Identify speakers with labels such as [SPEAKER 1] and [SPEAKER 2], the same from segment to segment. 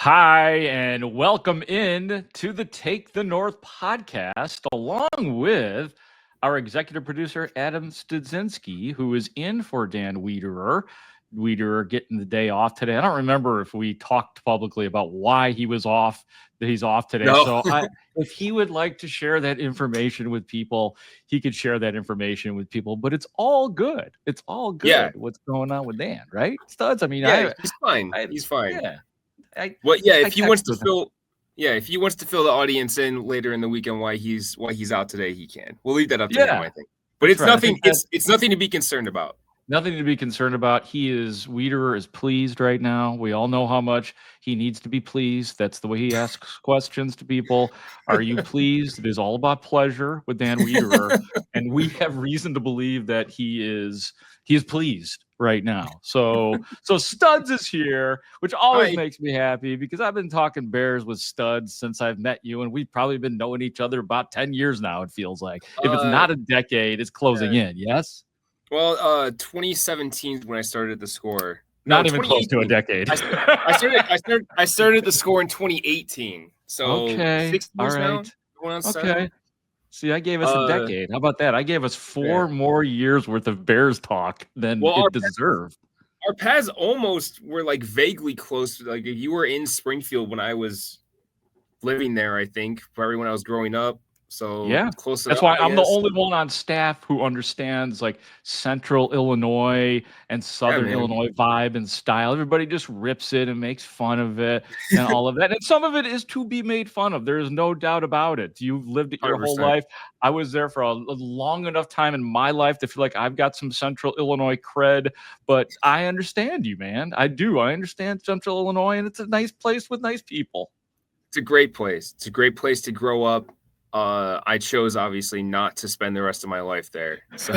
[SPEAKER 1] Hi, and welcome in to the Take the North podcast, along with our executive producer, Adam Studzinski, who is in for Dan Wiederer. Wiederer getting the day off today. I don't remember if we talked publicly about why he was off, that he's off today.
[SPEAKER 2] No.
[SPEAKER 1] So if he would like to share that information with people, he could share that information with people, but it's all good. It's all good.
[SPEAKER 2] Yeah.
[SPEAKER 1] What's going on with Dan, right? Studs. I mean,
[SPEAKER 2] he's fine. He's fine.
[SPEAKER 1] Yeah.
[SPEAKER 2] If he wants to fill the audience in later in the weekend why he's out today, he can. We'll leave that up to him, I think. But it's nothing. It's nothing to be concerned about.
[SPEAKER 1] Nothing to be concerned about. Wiederer is pleased right now. We all know how much he needs to be pleased. That's the way he asks questions to people. Are you pleased? It is all about pleasure with Dan Wiederer, and we have reason to believe that he is pleased right now. So Studs is here, which always makes me happy because I've been talking Bears with Studs since I've met you, and we've probably been knowing each other about 10 years now, it feels like. If it's not a decade, it's closing in, yes?
[SPEAKER 2] Well, 2017 is when I started the score.
[SPEAKER 1] Not even close to a decade.
[SPEAKER 2] I started the score in 2018. So 6 years now. Going on 7.
[SPEAKER 1] See, I gave us a decade. How about that? I gave us 4 more years worth of Bears talk than it deserved.
[SPEAKER 2] Our paths almost were like vaguely close. Like you were in Springfield when I was living there, I think, probably when I was growing up. So close.
[SPEAKER 1] That's why I'm the only one on staff who understands like Central Illinois and Southern Illinois vibe and style. Everybody just rips it and makes fun of it and all of that. And some of it is to be made fun of. There is no doubt about it. You've lived it your 100%. Whole life. I was there for a long enough time in my life to feel like I've got some Central Illinois cred, but I understand you, man. I do. I understand Central Illinois, and it's a nice place with nice people.
[SPEAKER 2] It's a great place. It's a great place to grow up. I chose obviously not to spend the rest of my life there. So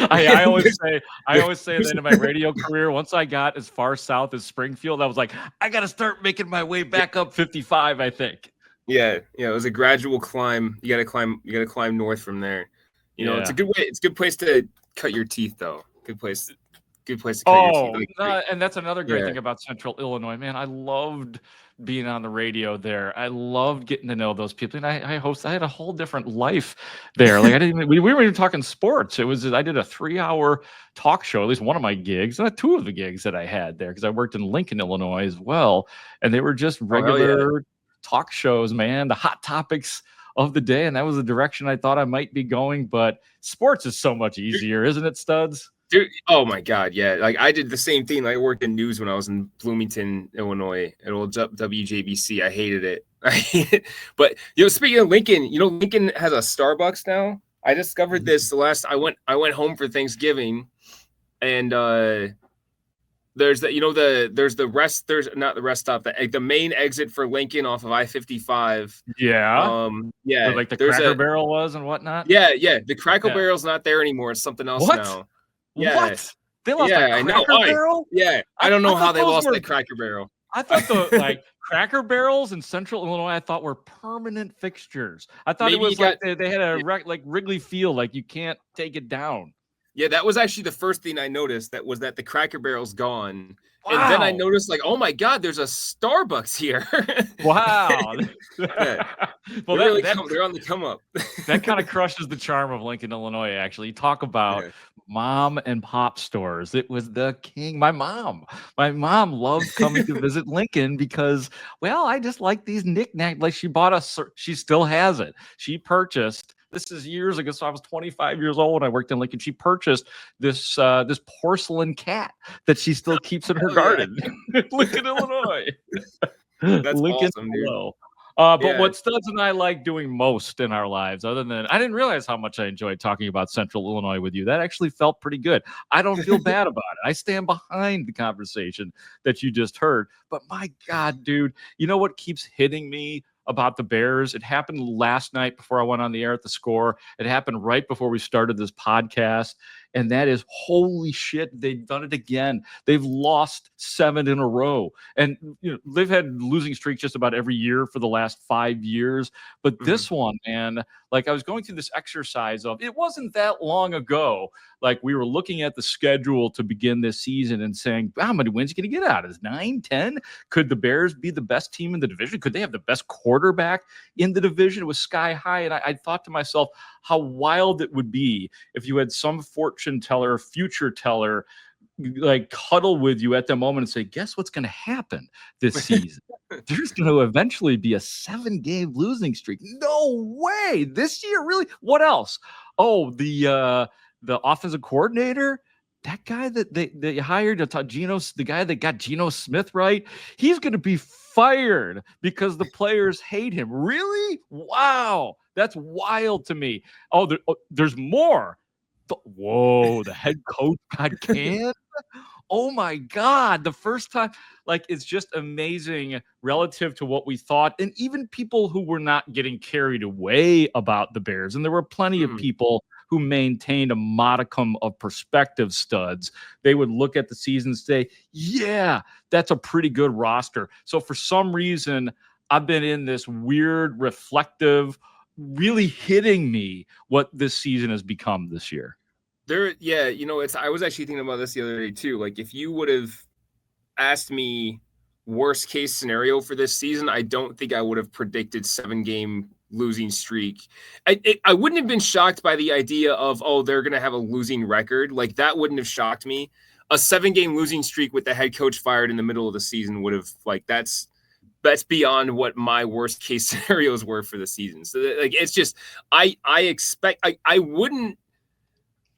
[SPEAKER 1] I always say at the end of my radio career, once I got as far south as Springfield, I was like, I got to start making my way back up 55, I think.
[SPEAKER 2] Yeah, it was a gradual climb. You got to climb north from there. It's a good way. It's a good place to cut your teeth, though. Good place to cut your teeth.
[SPEAKER 1] And that's another great thing about Central Illinois, man. I loved being on the radio there. I loved getting to know those people. And I had a whole different life there. Like we weren't even talking sports. I did a 3-hour talk show, at least one of my gigs, and 2 of the gigs that I had there, because I worked in Lincoln, Illinois as well. And they were just regular talk shows, man, the hot topics of the day. And that was the direction I thought I might be going. But sports is so much easier, isn't it, Studs?
[SPEAKER 2] Dude, oh my God, yeah. Like I did the same thing. I worked in news when I was in Bloomington, Illinois, at old WJBC. I hated it. But speaking of Lincoln, Lincoln has a Starbucks now. I discovered this I went home for Thanksgiving, and there's the rest stop, the main exit for Lincoln off of I-55.
[SPEAKER 1] Yeah.
[SPEAKER 2] Where,
[SPEAKER 1] like the Cracker Barrel was and whatnot.
[SPEAKER 2] Yeah. The Cracker Barrel's not there anymore. It's something else now. Yeah.
[SPEAKER 1] What? They lost the Cracker Barrel?
[SPEAKER 2] I don't know how they lost the Cracker Barrel.
[SPEAKER 1] I thought the Cracker Barrels in Central Illinois, I thought were permanent fixtures. I thought it was they had a Wrigley Field, like you can't take it down.
[SPEAKER 2] Yeah, that was actually the first thing I noticed. That was that the Cracker Barrel's gone. Wow. And then I noticed, oh my God, there's a Starbucks here.
[SPEAKER 1] Wow.
[SPEAKER 2] Well, they're on the come up.
[SPEAKER 1] That kind of crushes the charm of Lincoln, Illinois, actually. You talk about mom and pop stores. It was the king. My mom loved coming to visit Lincoln because, I just like these knickknacks. Like she still has it. She purchased. This is years ago, so I was 25 years old when I worked in Lincoln. She purchased this porcelain cat that she still keeps in her garden in Lincoln, Illinois.
[SPEAKER 2] That's
[SPEAKER 1] Lincoln,
[SPEAKER 2] awesome, dude.
[SPEAKER 1] But what Studs and I like doing most in our lives, other than I didn't realize how much I enjoyed talking about Central Illinois with you. That actually felt pretty good. I don't feel bad about it. I stand behind the conversation that you just heard. But my God, dude, you know what keeps hitting me about the Bears? It happened last night before I went on the air at the score. It happened right before we started this podcast. and that is, holy shit, they've done it again. They've lost 7 in a row. And they've had losing streaks just about every year for the last 5 years. But this one, man, like I was going through this exercise of, it wasn't that long ago. Like we were looking at the schedule to begin this season and saying, how many wins are you going to get out of this? 9, 10? Could the Bears be the best team in the division? Could they have the best quarterback in the division? It was sky high. And I thought to myself how wild it would be if you had some fortune teller, future teller, like cuddle with you at the moment and say, guess what's going to happen this season? There's going to eventually be a 7-game losing streak. No way. This year, really? What else? Oh, the offensive coordinator, that guy that they hired, the guy that got Geno Smith right, he's going to be fired because the players hate him. Really? Wow. That's wild to me. Oh, there's more. Whoa, the head coach got canned? Oh my God, the first time, like, it's just amazing relative to what we thought. And even people who were not getting carried away about the Bears, and there were plenty of people who maintained a modicum of perspective studs, they would look at the season and say, yeah, that's a pretty good roster. So for some reason, I've been in this weird, reflective, really hitting me what this season has become this year.
[SPEAKER 2] I was actually thinking about this the other day too. Like, if you would have asked me worst case scenario for this season, I don't think I would have predicted 7-game losing streak. I wouldn't have been shocked by the idea of, oh, they're going to have a losing record. Like, that wouldn't have shocked me. A 7-game losing streak with the head coach fired in the middle of the season would have, like, that's beyond what my worst case scenarios were for the season. So, like, it's just, I wouldn't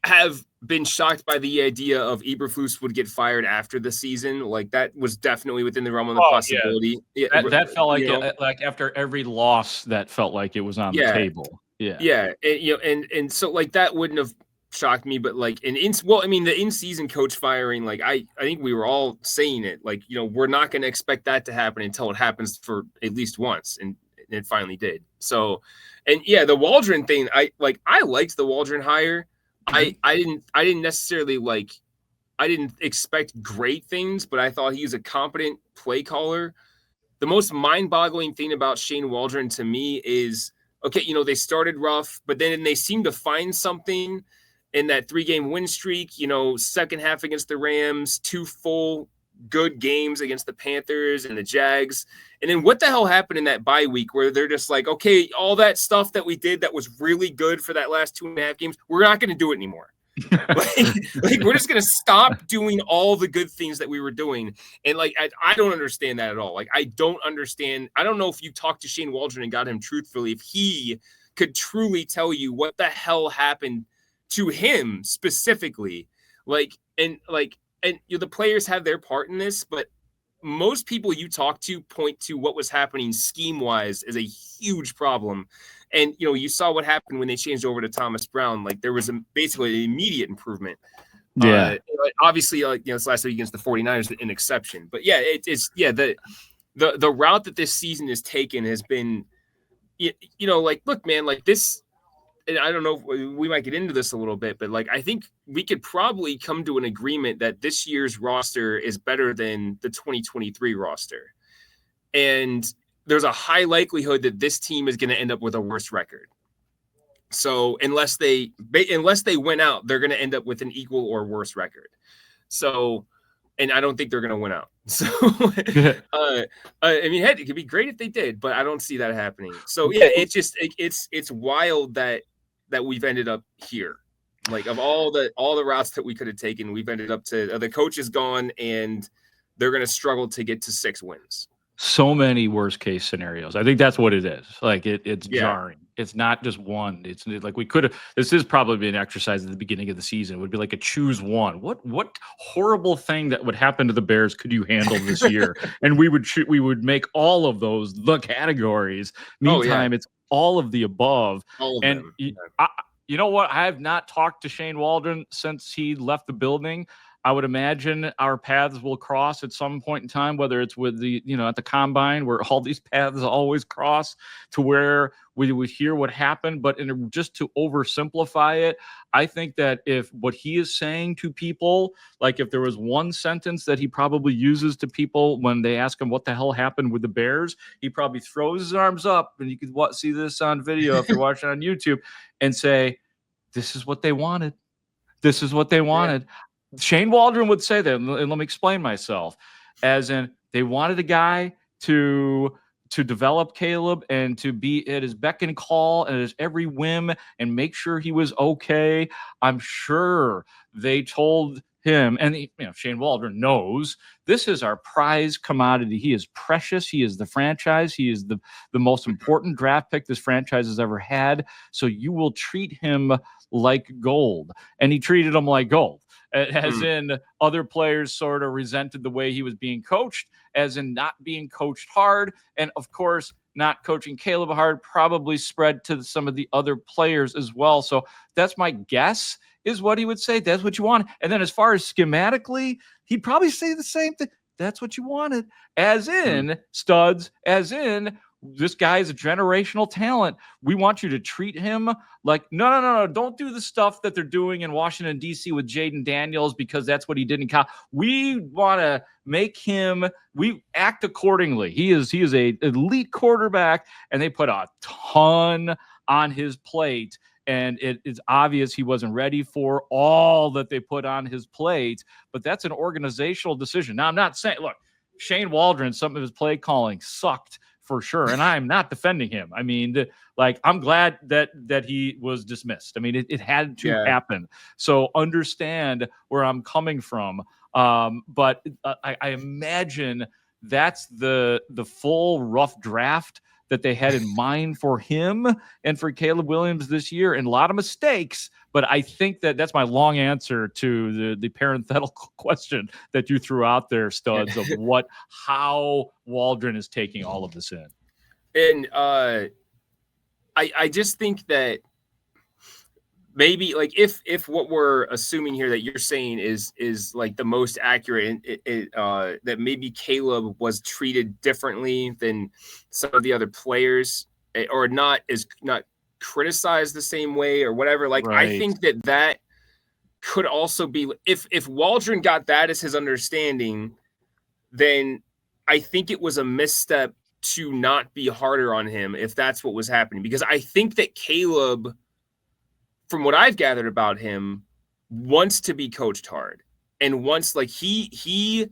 [SPEAKER 2] have been shocked by the idea of Eberflus would get fired after the season. Like, that was definitely within the realm of the possibility.
[SPEAKER 1] Yeah. That felt like like after every loss, that felt like it was on the table. Yeah.
[SPEAKER 2] And so, like, that wouldn't have shocked me, but like the in-season coach firing, like I think we were all saying it, like, we're not going to expect that to happen until it happens for at least once, and it finally did. So, and yeah, the Waldron thing, I liked the Waldron hire. I didn't necessarily I didn't expect great things, but I thought he was a competent play caller. The most mind-boggling thing about Shane Waldron to me is, okay, they started rough, but then they seemed to find something in that 3-game win streak, second half against the Rams, 2 full good games against the Panthers and the Jags. And then what the hell happened in that bye week where they're just like, okay, all that stuff that we did that was really good for that last 2.5 games, we're not going to do it anymore. like we're just going to stop doing all the good things that we were doing. And like, I don't understand that at all. Like, I don't understand. I don't know if you talked to Shane Waldron and got him truthfully, if he could truly tell you what the hell happened to him specifically. And the players have their part in this, but most people you talk to point to what was happening scheme-wise as a huge problem. And, you saw what happened when they changed over to Thomas Brown. Like, there was basically an immediate improvement.
[SPEAKER 1] Yeah.
[SPEAKER 2] Obviously, this last week against the 49ers, an exception. But yeah, the route that this season has taken has been, look, man, like this. And I don't know if we might get into this a little bit, but like, I think we could probably come to an agreement that this year's roster is better than the 2023 roster. And there's a high likelihood that this team is going to end up with a worse record. So unless they win out, they're going to end up with an equal or worse record. So, and I don't think they're going to win out. So, it could be great if they did, but I don't see that happening. So yeah, it's wild that we've ended up here. Like, of all the routes that we could have taken, we've ended up to the coach is gone and they're going to struggle to get to 6 wins.
[SPEAKER 1] So many worst case scenarios. I think that's what it is. Like, it's jarring. It's not just one. It's like this is probably an exercise at the beginning of the season. It would be like a choose one. What horrible thing that would happen to the Bears could you handle this year? And we would make all of those the categories. Meantime, it's all of the above.
[SPEAKER 2] All of
[SPEAKER 1] and
[SPEAKER 2] them.
[SPEAKER 1] You know what? I have not talked to Shane Waldron since he left the building. I would imagine our paths will cross at some point in time, whether it's with the, at the combine where all these paths always cross to where we would hear what happened. But just to oversimplify it, I think that if what he is saying to people, like if there was one sentence that he probably uses to people when they ask him what the hell happened with the Bears, he probably throws his arms up, and you could see this on video if you're watching on YouTube, and say, this is what they wanted. This is what they wanted. Yeah. Shane Waldron would say that, and let me explain myself. As in, they wanted a guy to develop Caleb and to be at his beck and call and at his every whim and make sure he was okay. I'm sure they told him, and Shane Waldron knows this is our prize commodity. He is precious. He is the franchise. He is the most important draft pick this franchise has ever had. So you will treat him like gold. And he treated him like gold, as in other players sort of resented the way he was being coached, as in not being coached hard. And of course, not coaching Caleb hard probably spread to some of the other players as well. So that's my guess, is what he would say. That's what you want. And then as far as schematically, he'd probably say the same thing. That's what you wanted. As in, studs, as in, this guy is a generational talent. We want you to treat him like, no. Don't do the stuff that they're doing in Washington, D.C. with Jaden Daniels, because that's what he did in college. We want to make him, we act accordingly. He is a elite quarterback, and they put a ton on his plate. And it is obvious he wasn't ready for all that they put on his plate, but that's an organizational decision. Now, I'm not saying, look, Shane Waldron, some of his play calling sucked for sure, and I'm not defending him. I mean, I'm glad that he was dismissed. I mean, it had to happen. So understand where I'm coming from. But I imagine that's the full rough draft that they had in mind for him and for Caleb Williams this year, and a lot of mistakes. But I think that's my long answer to the parenthetical question that you threw out there, Studs, of how Waldron is taking all of this in.
[SPEAKER 2] And I just think that maybe, like, if what we're assuming here that you're saying is like the most accurate, that maybe Caleb was treated differently than some of the other players, or not criticized the same way or whatever. Like, right. I think that could also be, if Waldron got that as his understanding, then I think it was a misstep to not be harder on him if that's what was happening, because I think that Caleb, from what I've gathered about him, wants to be coached hard, and wants, like, he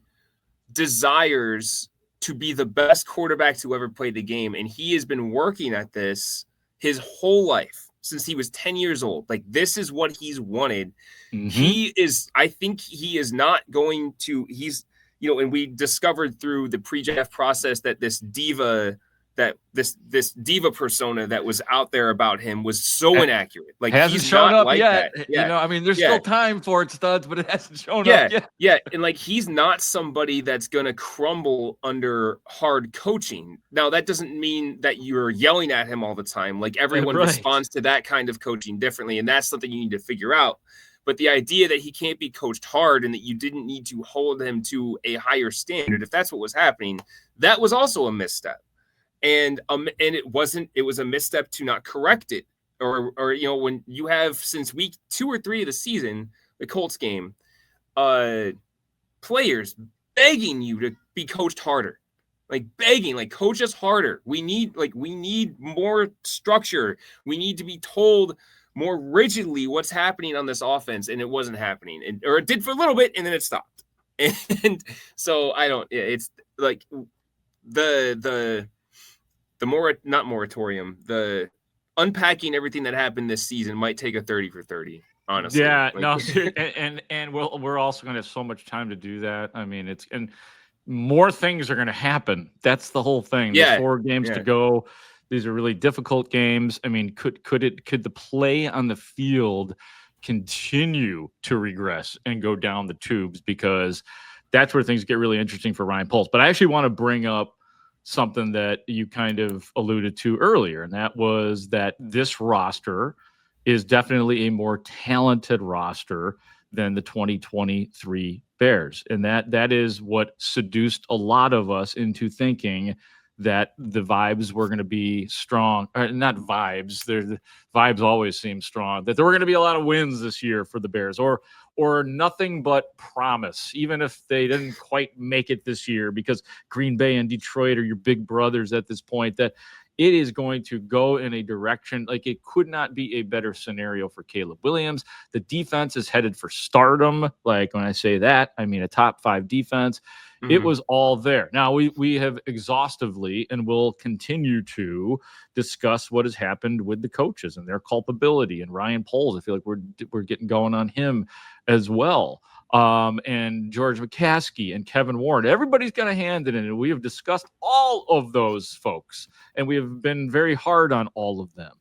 [SPEAKER 2] desires to be the best quarterback to ever play the game. And he has been working at this his whole life since he was 10 years old. Like, this is what he's wanted. Mm-hmm. I think he is not going to, and we discovered through the pre-draft process that this diva persona that was out there about him was so inaccurate. Like,
[SPEAKER 1] hasn't
[SPEAKER 2] he's
[SPEAKER 1] shown
[SPEAKER 2] not
[SPEAKER 1] up
[SPEAKER 2] like
[SPEAKER 1] yet.
[SPEAKER 2] That. Yeah.
[SPEAKER 1] I mean, there's still time for it, Studs, but it hasn't shown up yet.
[SPEAKER 2] Yeah. And, like, he's not somebody that's going to crumble under hard coaching. Now, that doesn't mean that you're yelling at him all the time. Like, everyone responds to that kind of coaching differently, and that's something you need to figure out. But the idea that he can't be coached hard and that you didn't need to hold him to a higher standard, if that's what was happening, that was also a misstep. And it was a misstep to not correct it. Or when you have, since week 2 or 3 of the season, the Colts game, players begging you to be coached harder, like begging, like, coach us harder. We need more structure. We need to be told more rigidly what's happening on this offense. And it wasn't happening, or it did for a little bit, and then it stopped. And so it's like the unpacking everything that happened this season might take a 30 for 30, honestly.
[SPEAKER 1] Yeah, and we're also going to have so much time to do that. I mean, and more things are going to happen. That's the whole thing. There's 4 games to go. These are really difficult games. I mean, could the play on the field continue to regress and go down the tubes? Because that's where things get really interesting for Ryan Poles. But I actually want to bring up something that you kind of alluded to earlier, and that was that this roster is definitely a more talented roster than the 2023 Bears. And that is what seduced a lot of us into thinking that the vibes were going to be strong. Not vibes. The vibes always seem strong. That there were going to be a lot of wins this year for the Bears, or nothing but promise, even if they didn't quite make it this year, because Green Bay and Detroit are your big brothers at this point, that it is going to go in a direction like it could not be a better scenario for Caleb Williams. The defense is headed for stardom. Like, when I say that, I mean a top 5 defense. Mm-hmm. It was all there. Now we have exhaustively and will continue to discuss what has happened with the coaches and their culpability, and Ryan Poles. I feel like we're getting going on him as well. And George McCaskey and Kevin Warren. Everybody's got a hand in it, and we have discussed all of those folks, and we have been very hard on all of them.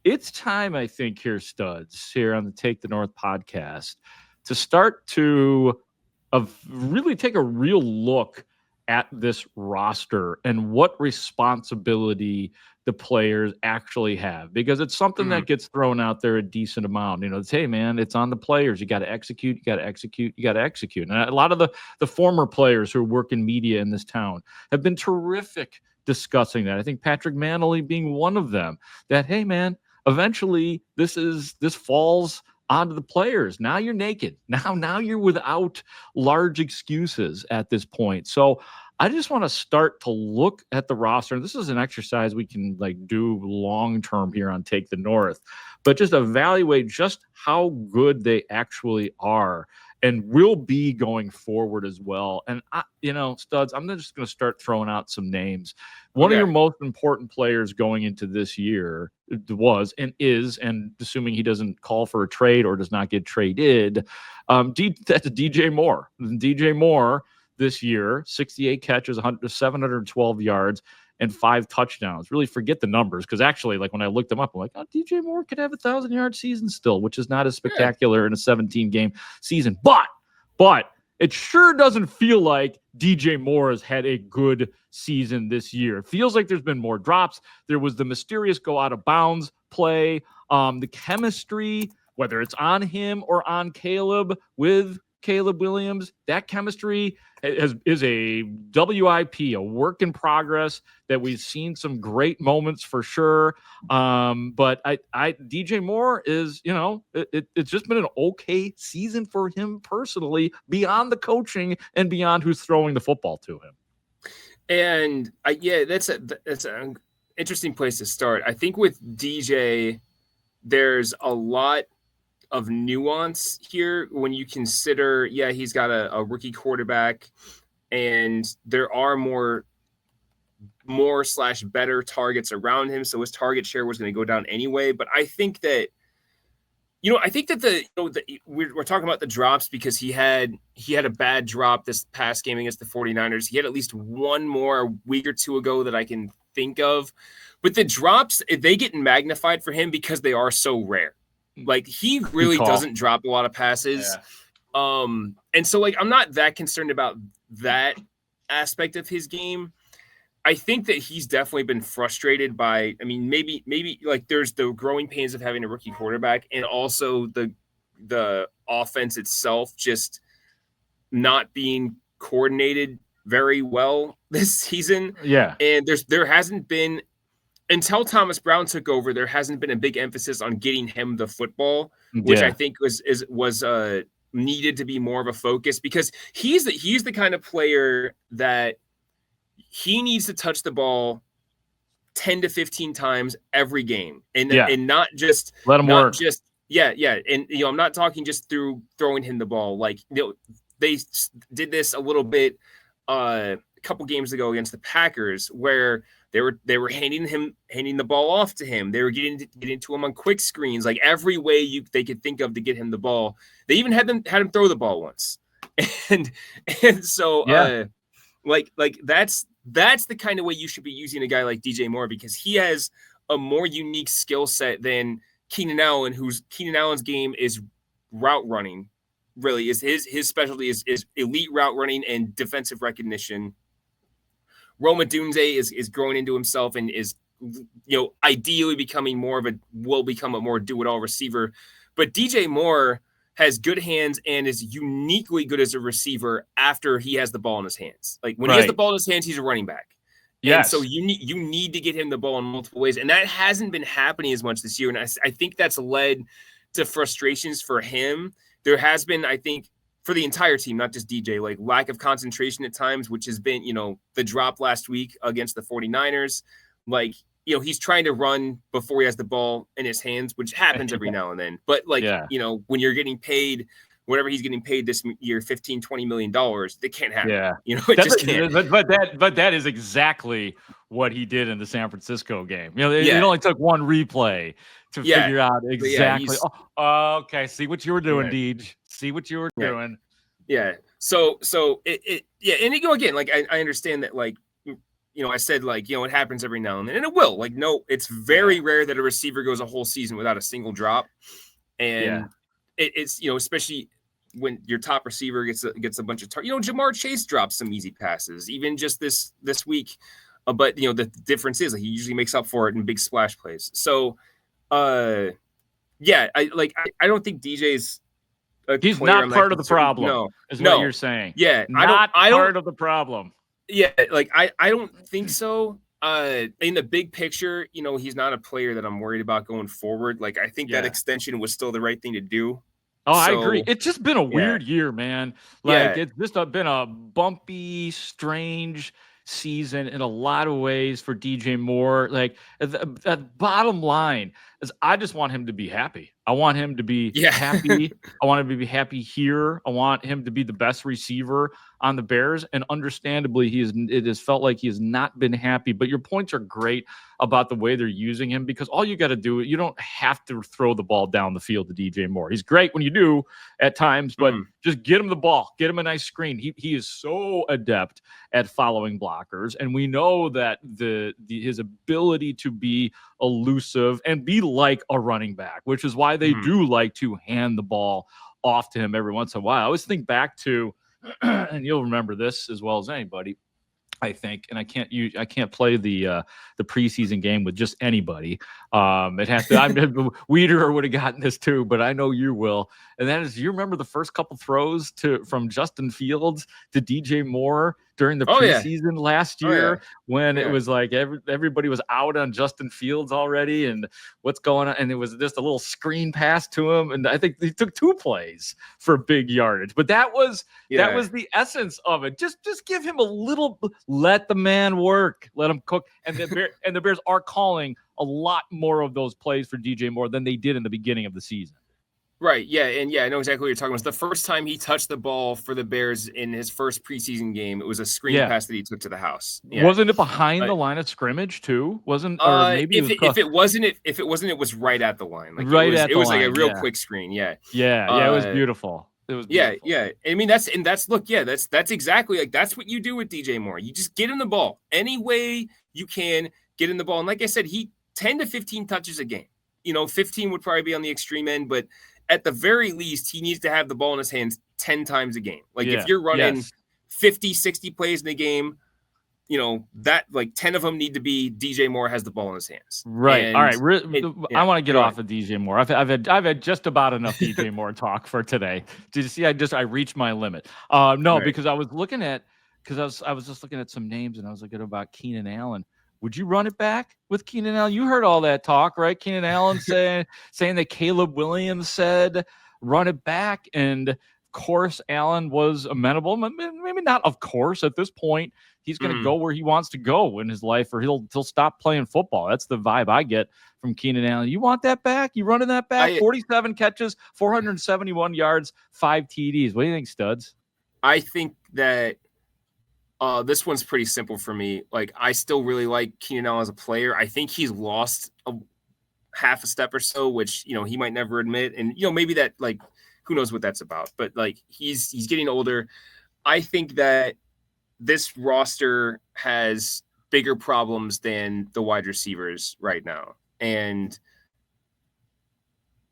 [SPEAKER 1] It's time, I think, Studs, here on the Take the North podcast, to start to really take a real look at this roster and what responsibility the players actually have, because it's something that gets thrown out there a decent amount. It's, hey man, it's on the players. You got to execute, you got to execute, you got to execute. And a lot of the former players who work in media in this town have been terrific discussing that. I think Patrick Manley being one of them, that, hey man, eventually this falls onto the players. Now you're naked. Now you're without large excuses at this point. So I just want to start to look at the roster. This is an exercise we can do long-term here on Take the North, but just evaluate just how good they actually are and will be going forward as well. And Studs, I'm just going to start throwing out some names. One of your most important players going into this year was and is, and assuming he doesn't call for a trade or does not get traded, that's DJ Moore. DJ Moore this year, 68 catches, 712 yards, and 5 touchdowns. Really forget the numbers, because actually, when I looked them up, I'm like, oh, DJ Moore could have a 1,000-yard season still, which is not as spectacular in a 17-game season. But it sure doesn't feel like DJ Moore has had a good season this year. It feels like there's been more drops. There was the mysterious go out of bounds play. The chemistry, whether it's on him or on Caleb with Caleb Williams, that chemistry is a WIP, a work in progress, that we've seen some great moments for sure. But DJ Moore is, it's just been an okay season for him personally, beyond the coaching and beyond who's throwing the football to him.
[SPEAKER 2] And that's an interesting place to start. I think with DJ, there's a lot of nuance here when you consider, he's got a rookie quarterback, and there are more / better targets around him, so his target share was going to go down anyway. But I think that we're talking about the drops because he had a bad drop this past game against the 49ers. He had at least one more a week or two ago that I can think of, but the drops, they get magnified for him because they are so rare. He really doesn't drop a lot of passes. Yeah. And so I'm not that concerned about that aspect of his game. I think that he's definitely been frustrated by, maybe there's the growing pains of having a rookie quarterback, and also the offense itself just not being coordinated very well this season. Yeah. And there hasn't been, until Thomas Brown took over, there hasn't been a big emphasis on getting him the football, which I think was needed to be more of a focus, because he's the kind of player that he needs to touch the ball 10 to 15 times every game, and not just let him work. And I'm not talking just through throwing him the ball. They did this a little bit a couple games ago against the Packers, where they were handing the ball off to him. They were getting to him on quick screens, every way they could think of to get him the ball. They even had him throw the ball once, and so that's the kind of way you should be using a guy like DJ Moore, because he has a more unique skill set than Keenan Allen, Keenan Allen's game is route running. Really, is his specialty is elite route running and defensive recognition. Rome Odunze is growing into himself and is, ideally will become a more do-it-all receiver. But DJ Moore has good hands and is uniquely good as a receiver after he has the ball in his hands. Like when he has the ball in his hands, he's a running back. Yes. And so you need to get him the ball in multiple ways. And that hasn't been happening as much this year. And I think that's led to frustrations for him. There has been, I think, for the entire team, not just DJ, like lack of concentration at times, which has been, the drop last week against the 49ers. Like, he's trying to run before he has the ball in his hands, which happens every now and then. But when you're getting paid whatever he's getting paid this year, $15-20 million, they can't happen.
[SPEAKER 1] Yeah.
[SPEAKER 2] It just can't.
[SPEAKER 1] But that is exactly what he did in the San Francisco game. It only took one replay to figure out exactly. Okay, see what you were doing, Deej. See what you were doing.
[SPEAKER 2] Yeah. So and you go again. Like I understand that. Like I said, like it happens every now and then, and it will. Like no, it's very rare that a receiver goes a whole season without a single drop, and it's especially when your top receiver gets a bunch of targets. Jamar Chase drops some easy passes, even just this week. But the difference is like, he usually makes up for it in big splash plays. So, I don't think DJ's.
[SPEAKER 1] He's not part of the problem.
[SPEAKER 2] No,
[SPEAKER 1] is what you're saying.
[SPEAKER 2] Yeah,
[SPEAKER 1] not part of the problem.
[SPEAKER 2] Yeah, like I don't think so. In the big picture, he's not a player that I'm worried about going forward. Like I think that extension was still the right thing to do.
[SPEAKER 1] Oh, I agree. It's just been a weird year, man. Like it's just been a bumpy, strange season in a lot of ways for DJ Moore. Like the bottom line is I just want him to be happy. I want him to be happy. I want him to be happy here. I want him to be the best receiver on the Bears. And understandably, it has felt like he has not been happy. But your points are great about the way they're using him, because all you got to do, you don't have to throw the ball down the field to DJ Moore. He's great when you do at times, but just get him the ball, get him a nice screen. He is so adept at following blockers. And we know that his ability to be elusive and be like a running back, which is why they do like to hand the ball off to him every once in a while. I always think back to, and you'll remember this as well as anybody, I think, and I can't play the preseason game with just anybody. It has to. Weeder would have gotten this too, but I know you will. And that is, you remember the first couple throws from Justin Fields to DJ Moore during the preseason last year when it was like everybody was out on Justin Fields already, and what's going on? And it was just a little screen pass to him, and I think he took 2 plays for big yardage. But that was the essence of it. Just give him a little. Let the man work. Let him cook. And the Bears are calling a lot more of those plays for DJ Moore than they did in the beginning of the season.
[SPEAKER 2] Right. Yeah. And I know exactly what you're talking about. It's the first time he touched the ball for the Bears in his first preseason game. It was a screen pass that he took to the house. Yeah.
[SPEAKER 1] Wasn't it behind the line of scrimmage too? Wasn't, or maybe
[SPEAKER 2] if it wasn't, it was right at the line. Like it was like a real quick screen. Yeah.
[SPEAKER 1] Yeah. It was beautiful. It was beautiful.
[SPEAKER 2] Yeah. I mean, that's exactly like, that's what you do with DJ Moore. You just get him the ball any way you can, get him the ball. And like I said, 10 to 15 touches a game, 15 would probably be on the extreme end, but at the very least, he needs to have the ball in his hands 10 times a game. Like if you're running 50, 60 plays in a game, that like 10 of them need to be DJ Moore has the ball in his hands.
[SPEAKER 1] Right. And all right. I want to get off of DJ Moore. I've had just about enough DJ Moore talk for today. Did you see? I reached my limit. Because I was looking at, I was just looking at some names, and I was looking about Keenan Allen. Would you run it back with Keenan Allen? You heard all that talk, right? Keenan Allen saying that Caleb Williams said run it back, and of course Allen was amenable. Maybe not. Of course, at this point, he's going to go where he wants to go in his life, or he'll stop playing football. That's the vibe I get from Keenan Allen. You want that back? You running that back? 47 catches, 471 yards, 5 TDs. What do you think, Studs?
[SPEAKER 2] I think that. This one's pretty simple for me. Like, I still really like Keenan Allen as a player. I think he's lost half a step or so, which, he might never admit. And, maybe that, like, who knows what that's about. But, like, he's getting older. I think that this roster has bigger problems than the wide receivers right now. And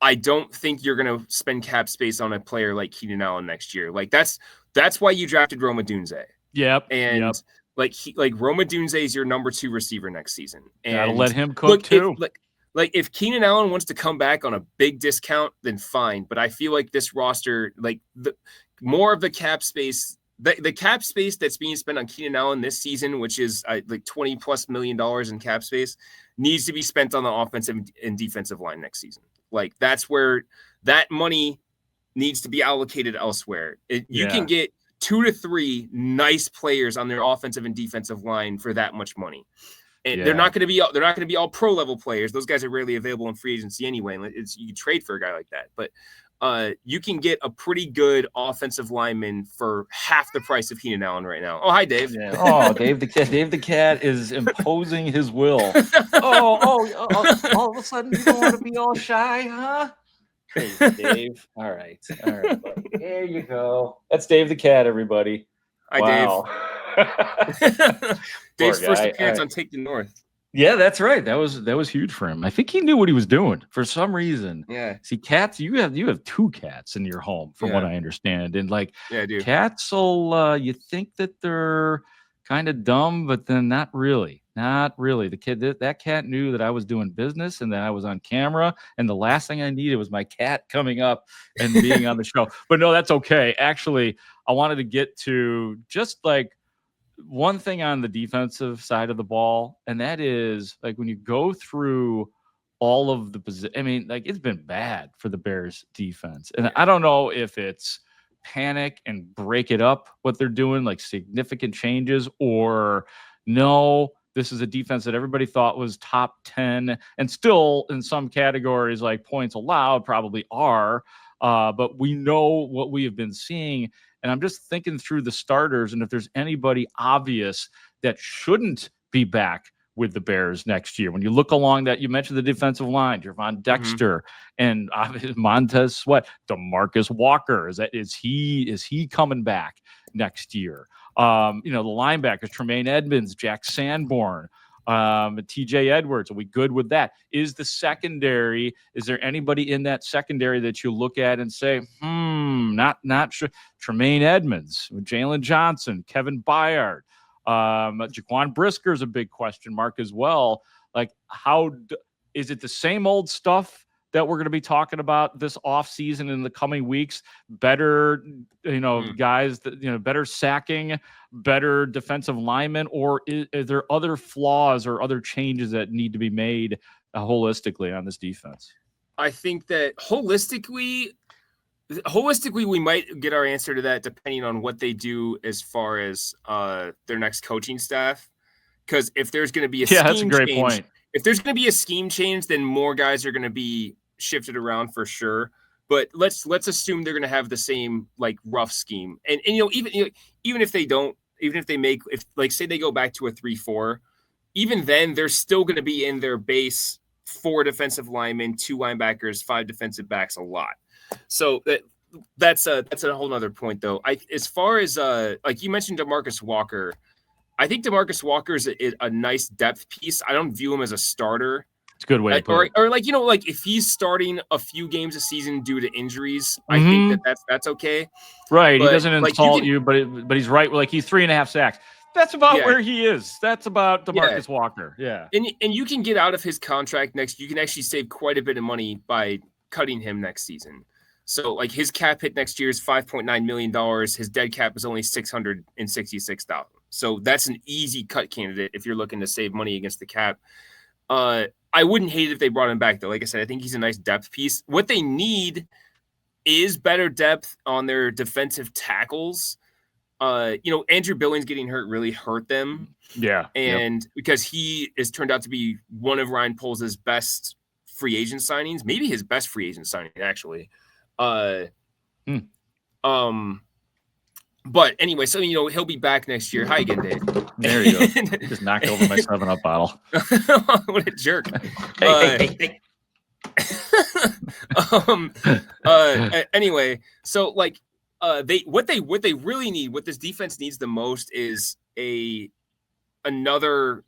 [SPEAKER 2] I don't think you're going to spend cap space on a player like Keenan Allen next year. Like, that's why you drafted Rome Odunze.
[SPEAKER 1] Yep.
[SPEAKER 2] And like Rome Odunze is your number 2 receiver next season. And
[SPEAKER 1] gotta let him cook too.
[SPEAKER 2] like if Keenan Allen wants to come back on a big discount, then fine. But I feel like this roster, like more of the cap space, the cap space that's being spent on Keenan Allen this season, which is like $20+ million in cap space, needs to be spent on the offensive and defensive line next season. Like that's where that money needs to be allocated elsewhere. You can get 2 to 3 nice players on their offensive and defensive line for that much money. And they're not going to be all pro level players. Those guys are rarely available in free agency anyway. You can trade for a guy like that, but you can get a pretty good offensive lineman for half the price of Keenan Allen right now. Oh, hi, Dave.
[SPEAKER 1] Yeah. Oh, Dave the cat is imposing his will. All of a sudden you don't want to be all shy, huh? Crazy Dave. All right. Buddy. There you go. That's Dave the cat, everybody.
[SPEAKER 2] Hi,
[SPEAKER 1] wow.
[SPEAKER 2] Dave. Dave's first appearance on Take the North.
[SPEAKER 1] Yeah, that's right. That was huge for him. I think he knew what he was doing for some reason.
[SPEAKER 2] Yeah.
[SPEAKER 1] See, cats, you have 2 cats in your home, from what I understand. And like
[SPEAKER 2] I do.
[SPEAKER 1] Cats will you think that they're kind of dumb, but then not really. Not really. That cat knew that I was doing business and that I was on camera. And the last thing I needed was my cat coming up and being on the show. But no, that's okay. Actually, I wanted to get to just like one thing on the defensive side of the ball, and that is like when you go through all of the position. I mean, like it's been bad for the Bears defense, and I don't know if it's panic and break it up what they're doing, like significant changes, or no, this is a defense that everybody thought was top 10, and still in some categories like points allowed probably are, but we know what we have been seeing. And I'm just thinking through the starters, and if there's anybody obvious that shouldn't be back with the Bears next year. When you look along that, you mentioned the defensive line, Javon Dexter, and Montez Sweat, DeMarcus Walker. Is he coming back next year? The linebackers, Tremaine Edmonds, Jack Sanborn, TJ Edwards. Are we good with that? Is there anybody in that secondary that you look at and say, not sure? Tremaine Edmonds, Jalen Johnson, Kevin Byard, Jaquan Brisker is a big question mark as well. Like, is it the same old stuff that we're going to be talking about this offseason in the coming weeks? Better, guys, better sacking, better defensive linemen, or is there other flaws or other changes that need to be made holistically on this defense?
[SPEAKER 2] I think that holistically, we might get our answer to that depending on what they do as far as their next coaching staff. Because if there's going to be
[SPEAKER 1] that's a great point.
[SPEAKER 2] If there's going to be a scheme change, then more guys are going to be shifted around for sure. But let's assume they're going to have the same like rough scheme. And even if they don't, even if they say they go back to a 3-4, even then they're still going to be in their base 4 defensive linemen, 2 linebackers, 5 defensive backs a lot. So that's a whole nother point though. As far as like you mentioned DeMarcus Walker, I think DeMarcus Walker is a nice depth piece. I don't view him as a starter.
[SPEAKER 1] It's a good way to put it.
[SPEAKER 2] Or like if he's starting a few games a season due to injuries, I think that's okay.
[SPEAKER 1] Right,
[SPEAKER 2] but,
[SPEAKER 1] he doesn't insult you, but he's right. Like he's 3.5 sacks. That's about where he is. That's about DeMarcus Walker. Yeah,
[SPEAKER 2] and you can get out of his contract next. You can actually save quite a bit of money by cutting him next season. So like his cap hit next year is $5.9 million. His dead cap is only $666,000. So that's an easy cut candidate if you're looking to save money against the cap. I wouldn't hate it if they brought him back though. Like I said, I think he's a nice depth piece. What they need is better depth on their defensive tackles. Andrew Billings getting hurt really hurt them.
[SPEAKER 1] Yeah.
[SPEAKER 2] And because he has turned out to be one of Ryan Poles' best free agent signings, maybe his best free agent signing actually. But anyway, so he'll be back next year. Hi again, Dave.
[SPEAKER 1] There you go. Just knocked over my 7-Up bottle.
[SPEAKER 2] What a jerk.
[SPEAKER 1] Hey.
[SPEAKER 2] Anyway, so like what they really need, what this defense needs the most is another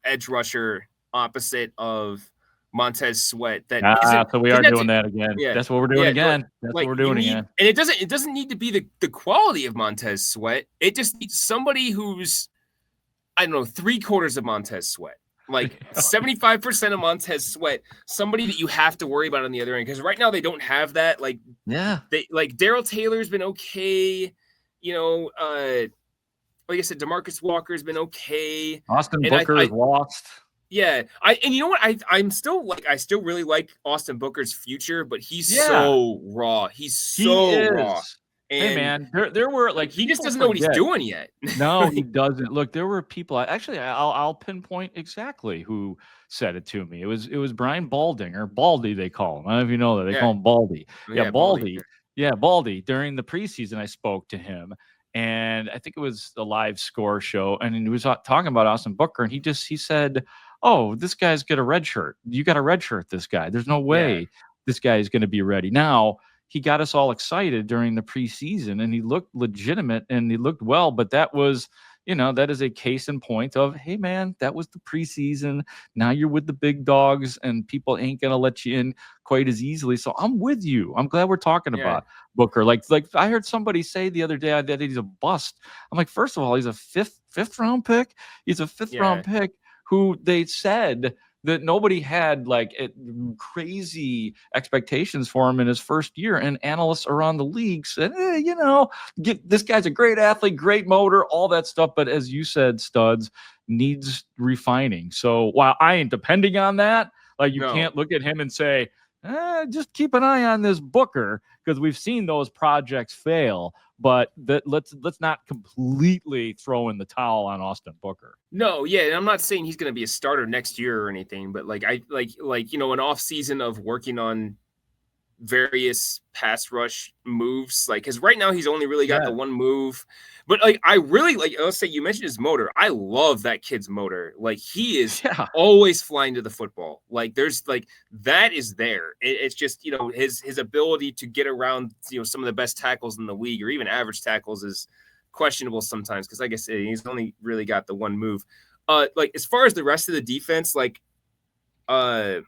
[SPEAKER 2] edge rusher opposite of Montez Sweat.
[SPEAKER 1] So we are doing that again. Yeah. That's what we're doing again. That's what we're doing again.
[SPEAKER 2] And it doesn't need to be the quality of Montez Sweat. It just needs somebody who's, I don't know, 3/4 of Montez Sweat. Like 75% of Montez Sweat, somebody that you have to worry about on the other end. Because right now they don't have that. Like, Daryl Taylor's been okay. You know, like I said, DeMarcus Walker's been okay.
[SPEAKER 1] Austin Booker is lost.
[SPEAKER 2] Yeah, and you know what? I still really like Austin Booker's future, but he's so raw. He's so raw. And
[SPEAKER 1] hey man, there were like
[SPEAKER 2] he just doesn't know what he's doing yet.
[SPEAKER 1] No, he doesn't. Look, there were people. I'll pinpoint exactly who said it to me. It was Brian Balding, or Baldy they call him. I don't know if you know that they call him Baldy. Yeah, Baldy. Yeah, Baldy. During the preseason, I spoke to him, and I think it was the live score show, and he was talking about Austin Booker, and he said, "Oh, this guy's got a red shirt. You got a red shirt. This guy. There's no way this guy is going to be ready now." He got us all excited during the preseason, and he looked legitimate and he looked well. But that was, that is a case in point of, hey, man, that was the preseason. Now you're with the big dogs, and people ain't going to let you in quite as easily. So I'm with you. I'm glad we're talking about Booker. Like I heard somebody say the other day that he's a bust. I'm like, first of all, he's a fifth round pick. He's a fifth round pick who they said that nobody had crazy expectations for him in his first year, and analysts around the league said, this guy's a great athlete, great motor, all that stuff. But as you said, Studs, needs refining. So while I ain't depending on that, can't look at him and say, just keep an eye on this Booker, because we've seen those projects fail. But let's not completely throw in the towel on Austin Booker.
[SPEAKER 2] No, and I'm not saying he's going to be a starter next year or anything, but an off season of working on various pass rush moves, because right now he's only really got the one move. But I really let's say you mentioned his motor. I love that kid's motor. He is always flying to the football. There's that is there. It's just his ability to get around some of the best tackles in the league, or even average tackles, is questionable sometimes, because like I said, he's only really got the one move. As far as the rest of the defense, their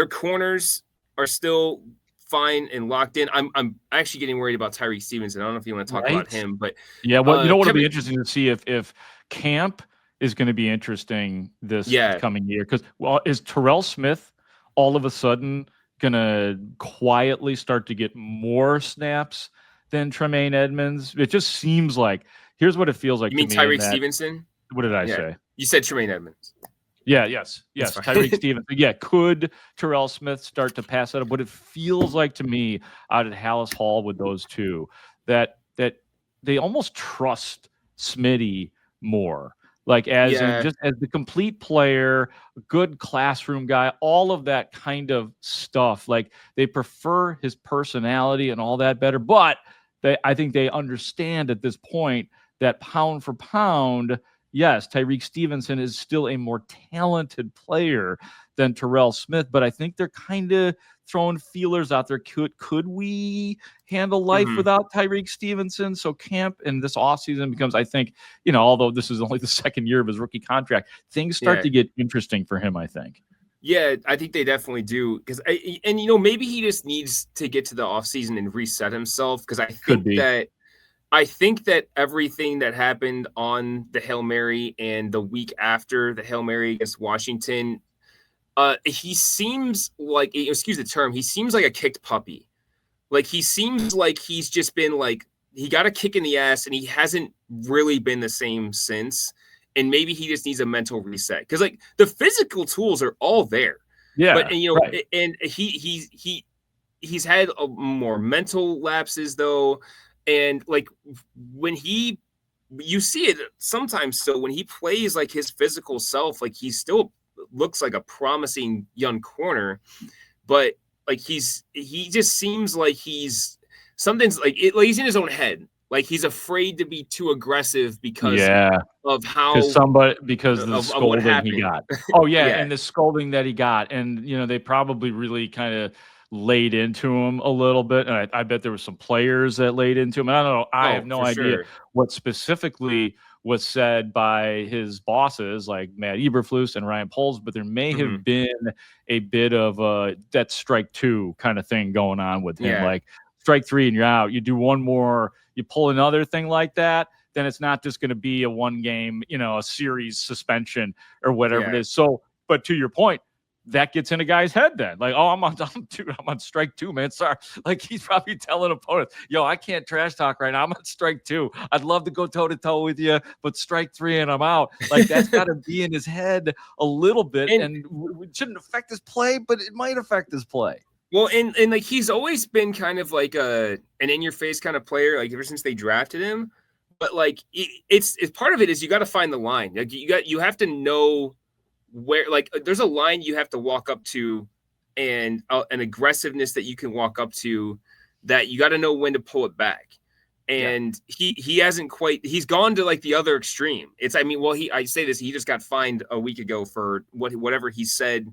[SPEAKER 2] corners are still fine and locked in. I'm actually getting worried about Tyreek Stevenson. I don't know if you want to talk about him, but
[SPEAKER 1] what'll be interesting to see if camp is going to be interesting this coming year, because is Terrell Smith all of a sudden going to quietly start to get more snaps than Tremaine Edmonds? It just seems like, here's what it feels like.
[SPEAKER 2] You mean Tyreek Stevenson?
[SPEAKER 1] What did I say?
[SPEAKER 2] You said Tremaine Edmonds.
[SPEAKER 1] Yes. Tyreek Stevenson. Could Terrell Smith start to pass that up? What it feels like to me out at Haugh Hall with those two, that they almost trust Smitty more. As the complete player, good classroom guy, all of that kind of stuff. They prefer his personality and all that better. But I think they understand at this point that pound for pound, yes, Tyreek Stevenson is still a more talented player than Terrell Smith, but I think they're kind of throwing feelers out there. Could we handle life without Tyreek Stevenson? So camp in this offseason becomes, I think, although this is only the second year of his rookie contract, things start to get interesting for him, I think.
[SPEAKER 2] Yeah, I think they definitely do. Maybe he just needs to get to the offseason and reset himself, because I think that everything that happened on the Hail Mary and the week after the Hail Mary against Washington, he seems like, excuse the term, he seems like a kicked puppy. He seems like he's just been he got a kick in the ass and he hasn't really been the same since. And maybe he just needs a mental reset, because the physical tools are all there. Yeah. But and he's had more mental lapses though. And when you see it sometimes still, when he plays his physical self, he still looks like a promising young corner, but he just seems like he's something's he's in his own head. He's afraid to be too aggressive because of how
[SPEAKER 1] the scolding he got. And the scolding that he got, and they probably really kind of laid into him a little bit, and I bet there were some players that laid into him. I don't know. I have no idea what specifically was said by his bosses, like Matt Eberflus and Ryan Poles, but there may have been a bit of that strike two kind of thing going on with him. Strike three and you're out. You do one more, you pull another thing like that, then it's not just going to be a one game, a series suspension or whatever it
[SPEAKER 2] Yeah.
[SPEAKER 1] is. So, but to your point, that gets in a guy's head then. Like, oh, I'm on strike 2, man. Sorry. Like, he's probably telling opponents, yo, I can't trash talk right now. I'm on strike 2. I'd love to go toe-to-toe with you, but strike 3 and I'm out. Like, that's got to be in his head a little bit, and it shouldn't affect his play, but it might affect his play.
[SPEAKER 2] Well, and like he's always been kind of like an in-your-face kind of player, like ever since they drafted him. But like it's part of it is you got to find the line. Like you have to know where, like, there's a line you have to walk up to, and an aggressiveness that you can walk up to, that you got to know when to pull it back. And he hasn't quite. He's gone to like the other extreme. I say this. He just got fined a week ago for whatever he said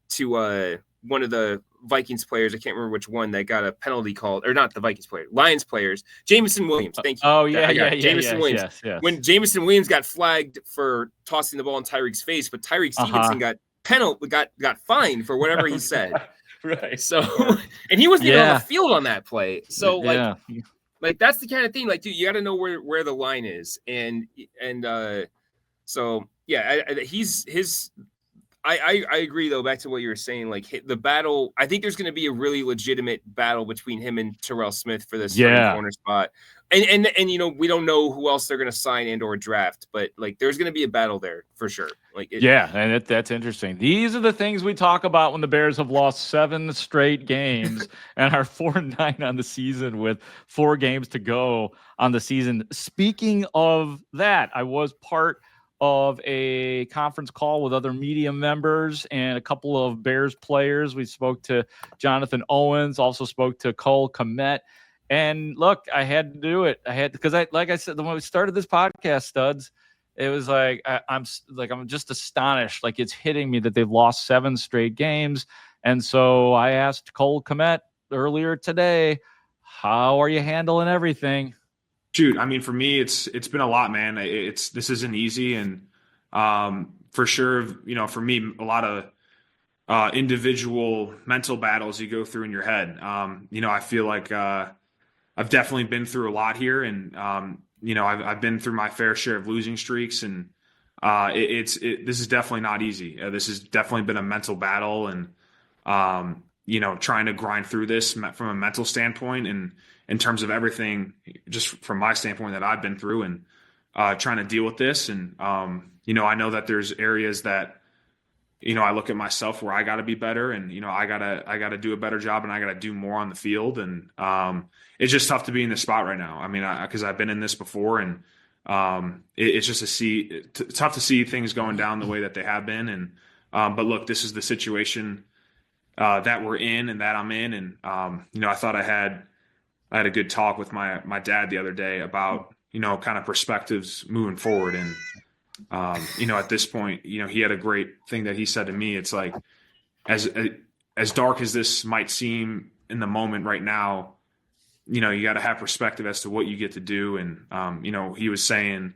[SPEAKER 2] to one of the Vikings players. I can't remember which one that got a penalty called, or not the Vikings player, Lions players. Jameson Williams. Thank you.
[SPEAKER 1] Oh yeah,
[SPEAKER 2] Jameson Williams.
[SPEAKER 1] Yes.
[SPEAKER 2] When Jameson Williams got flagged for tossing the ball in Tyreek's face, but Tyreek Stevenson got fined for whatever he said.
[SPEAKER 1] Right.
[SPEAKER 2] So, and he wasn't even on the field on that play. So like that's the kind of thing. Like, dude, you got to know where the line is, and so yeah, I agree though. Back to what you were saying, like the battle. I think there's going to be a really legitimate battle between him and Terrell Smith for this corner spot. And we don't know who else they're going to sign and or draft, but like there's going to be a battle there for sure. Like
[SPEAKER 1] and that's interesting. These are the things we talk about when the Bears have lost 7 straight games and are 4-9 on the season with 4 games to go on the season. Speaking of that, I was part of a conference call with other media members and a couple of Bears players. We spoke to Jonathan Owens, also spoke to Cole Kmet. And look, I had to do it. Because like I said, when we started this podcast, Studs, it was like, I'm just astonished. Like, it's hitting me that they've lost 7 straight games. And so I asked Cole Kmet earlier today, how are you handling everything?
[SPEAKER 3] Shoot, I mean, for me, it's been a lot, man. This isn't easy, and for sure, for me, a lot of individual mental battles you go through in your head. I feel like I've definitely been through a lot here, and I've been through my fair share of losing streaks, and this is definitely not easy. This has definitely been a mental battle, and trying to grind through this from a mental standpoint, and in terms of everything, just from my standpoint that I've been through, and trying to deal with this. And, I know that there's areas that, I look at myself where I got to be better, and, I got to do a better job, and I got to do more on the field. And it's just tough to be in this spot right now. I mean, because I've been in this before, and it's just tough to see things going down the way that they have been. And but look, this is the situation that we're in and that I'm in. And, I thought I had a good talk with my dad the other day about, kind of perspectives moving forward. And, at this point, he had a great thing that he said to me. It's like, as dark as this might seem in the moment right now, you got to have perspective as to what you get to do. And, he was saying,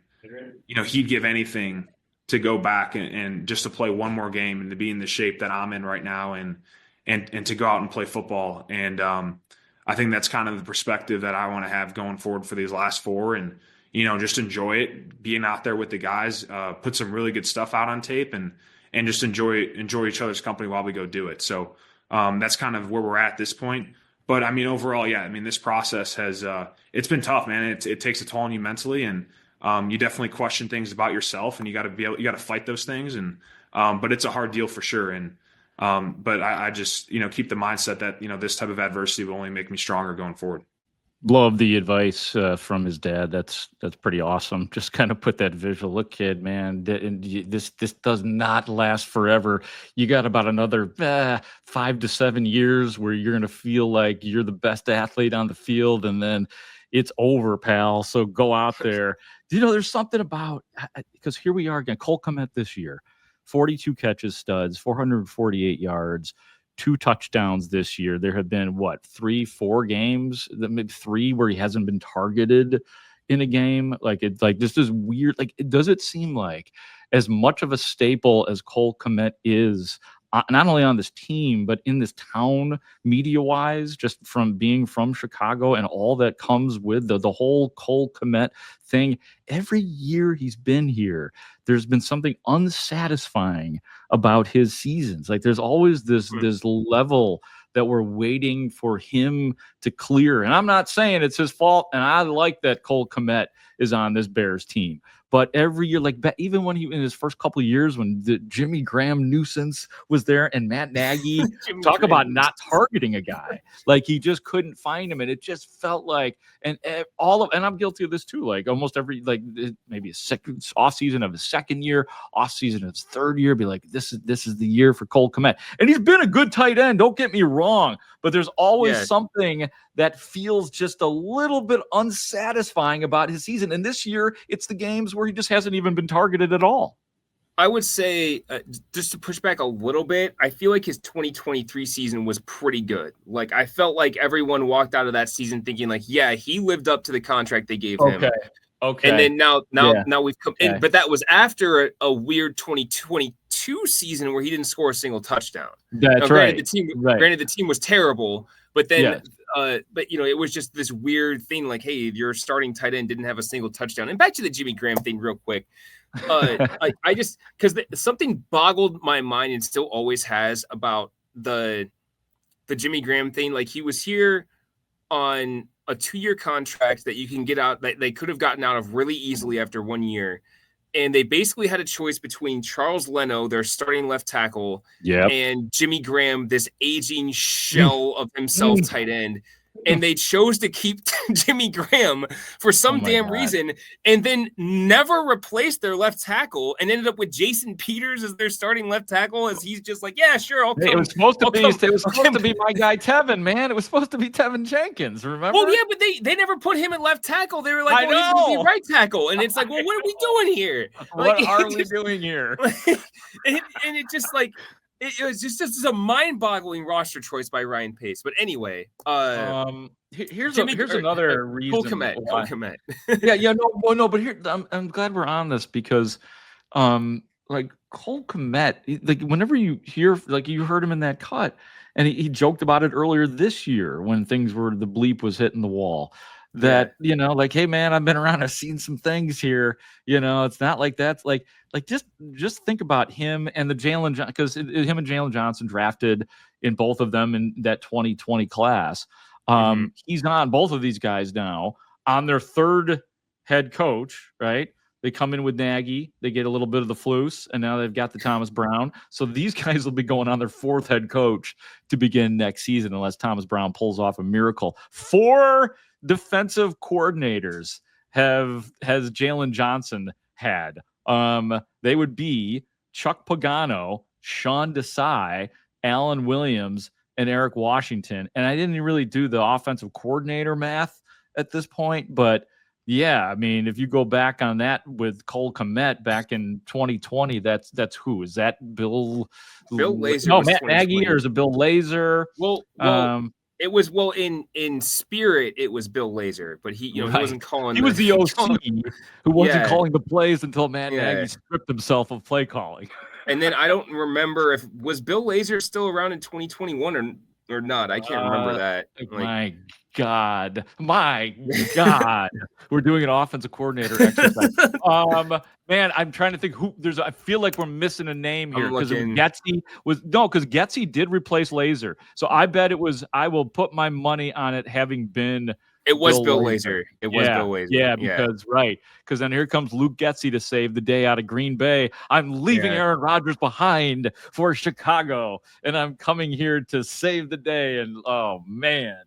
[SPEAKER 3] he'd give anything to go back and just to play one more game and to be in the shape that I'm in right now, and to go out and play football. And, I think that's kind of the perspective that I want to have going forward for these last 4, and, just enjoy it, being out there with the guys, put some really good stuff out on tape, and just enjoy each other's company while we go do it. So that's kind of where we're at this point. But I mean, overall, yeah, I mean, this process has, it's been tough, man. It takes a toll on you mentally, and you definitely question things about yourself, and you got to fight those things. And, but it's a hard deal for sure. And, but I just, keep the mindset that, this type of adversity will only make me stronger going forward.
[SPEAKER 1] Love the advice from his dad. That's pretty awesome. Just kind of put that visual. Look, kid, man, this does not last forever. You got about another 5 to 7 years where you're going to feel like you're the best athlete on the field, and then it's over, pal. So go out there. There's something about, because here we are again, Cole Kmet this year. 42 catches, Studs, 448 yards, 2 touchdowns this year. There have been, 3-4 games, maybe 3 where he hasn't been targeted in a game. Like, it's like, this is weird. Like, does it seem like as much of a staple as Cole Kmet is not only on this team, but in this town, media-wise, just from being from Chicago and all that comes with the whole Cole Kmet thing. Every year he's been here, there's been something unsatisfying about his seasons. Like there's always this level that we're waiting for him to clear. And I'm not saying it's his fault. And I like that Cole Kmet is on this Bears team. But every year, like even when he in his first couple of years, when the Jimmy Graham nuisance was there and Matt Nagy, talk about not targeting a guy, like he just couldn't find him, and it just felt like, and I'm guilty of this too. Like almost every maybe a second off season of his second year, off season of his third year, be like this is the year for Cole Kmet, and he's been a good tight end. Don't get me wrong, but there's always something that feels just a little bit unsatisfying about his season. And this year, it's the games where he just hasn't even been targeted at all.
[SPEAKER 2] I would say, just to push back a little bit, I feel like his 2023 season was pretty good. Like, I felt like everyone walked out of that season thinking, like, yeah, he lived up to the contract they gave him.
[SPEAKER 1] Okay.
[SPEAKER 2] And then now we've come in, but that was after a weird 2022 season where he didn't score a single touchdown.
[SPEAKER 1] That's
[SPEAKER 2] granted, the team was terrible, but then but it was just this weird thing, like, hey, your starting tight end didn't have a single touchdown. And back to the Jimmy Graham thing real quick. I just, because something boggled my mind and still always has about the Jimmy Graham thing. Like, he was here on a 2-year contract that you can get out, that they could have gotten out of really easily after 1 year. And they basically had a choice between Charles Leno, their starting left tackle, and Jimmy Graham, this aging shell of himself tight end. And they chose to keep Jimmy Graham for some reason, and then never replaced their left tackle, and ended up with Jason Peters as their starting left tackle. As he's just like, yeah, sure, I'll come.
[SPEAKER 1] It was supposed to be my guy Tevin, man. It was supposed to be Tevin Jenkins. Remember?
[SPEAKER 2] Well, yeah, but they never put him at left tackle. They were like, well, he's going to be right tackle, and it's like, well, what are we doing here?
[SPEAKER 1] What are we doing here?
[SPEAKER 2] And it just like. It was just a mind-boggling roster choice by Ryan Pace. But anyway,
[SPEAKER 1] here's another reason.
[SPEAKER 2] Cole Kmet.
[SPEAKER 1] No. But here, I'm glad we're on this because, like Cole Kmet, like whenever you hear, like you heard him in that cut, and he joked about it earlier this year when things were the bleep was hitting the wall. That like, hey man, I've been around, I've seen some things here. It's not like that's like just think about him and the Jalen Johnson, because him and Jalen Johnson drafted in both of them in that 2020 class. He's on both of these guys now on their third head coach, right? They come in with Nagy, they get a little bit of the Flus, and now they've got the Thomas Brown. So these guys will be going on their fourth head coach to begin next season, unless Thomas Brown pulls off a miracle. 4 defensive coordinators has Jalen Johnson had. They would be Chuck Pagano, Sean Desai, Alan Williams, and Eric Washington. And I didn't really do the offensive coordinator math at this point, but yeah, I mean, if you go back on that with Cole Kmet back in 2020, that's who? Is that Bill
[SPEAKER 2] Lazor?
[SPEAKER 1] No, Matt Nagy, or is it Bill Lazor?
[SPEAKER 2] Well, it was in spirit. It was Bill Lazor, but he wasn't calling.
[SPEAKER 1] He was the OC who wasn't calling the plays until Matt Nagy stripped himself of play calling.
[SPEAKER 2] And then I don't remember if was Bill Lazor still around in 2021 or not. I can't remember that.
[SPEAKER 1] My God, we're doing an offensive coordinator exercise. Man, I'm trying to think who. I feel like we're missing a name here because Getsy did replace Lazor. So I bet it was. I will put my money on it having been.
[SPEAKER 2] It was Bill Lazor. It was Bill Lazor.
[SPEAKER 1] Yeah, because then here comes Luke Getsy to save the day out of Green Bay. I'm leaving Aaron Rodgers behind for Chicago, and I'm coming here to save the day. And oh man.